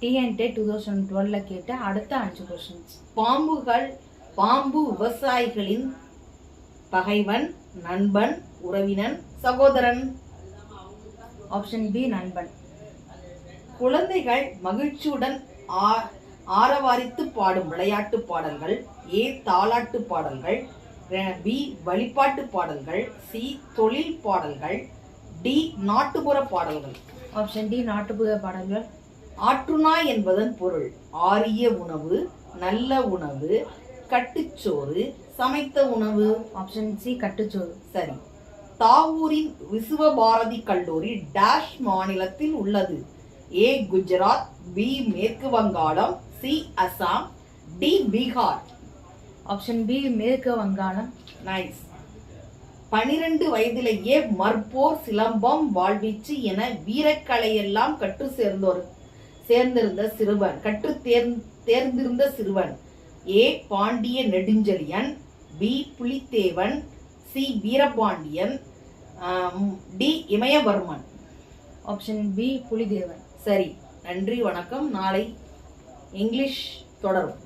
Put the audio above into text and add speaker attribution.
Speaker 1: டிஎன்டே 2012 கேட்ட அடுத்த 5 கொஸ்டின்ஸ்.
Speaker 2: பாம்பு விவசாயிகளின் பகைவன், நண்பன், உறவினன், சகோதரன்.
Speaker 1: ஆப்ஷன் பி நண்பன்.
Speaker 2: குழந்தைகள் மகிழ்ச்சியுடன் ஆரவாரித்து பாடும் விளையாட்டு பாடல்கள். ஏ தாலாட்டு பாடல்கள், பி வழிபாட்டு பாடல்கள், சி தொழில் பாடல்கள், டி நாட்டுப்புற பாடல்கள்.
Speaker 1: ஆப்ஷன் டி நாட்டுப்புற பாடல்கள்.
Speaker 2: ஆற்றுநாய் என்பதன் பொருள் ஆரிய உணவு, நல்ல உணவு, கட்டுச்சோறு, சமைத்த உணவு.
Speaker 1: ஆப்ஷன் சி கட்டுச்சோறு.
Speaker 2: சரி. தாவூரின் விசுவபாரதி கல்லூரி டேஷ் மாநிலத்தில் உள்ளது. ஏ குஜராத், பி மேற்கு வங்காளம், C Assam, D Bihar.
Speaker 1: Option B மேற்கு வங்காளம்.
Speaker 2: நைஸ். 12 வயதிலேயே மற்போர், சிலம்பம், வாழ்வீச்சு என வீரக்கலையெல்லாம் கற்று தேர்ந்திருந்த சிறுவன். A Pandiya Nedunchezhiyan, B Pulithevan, C Veerapandiyan, D Imayavarman.
Speaker 1: Option B Pulithevan.
Speaker 2: சரி. நன்றி, வணக்கம். நாளை இங்கிலீஷ் தொடரும்.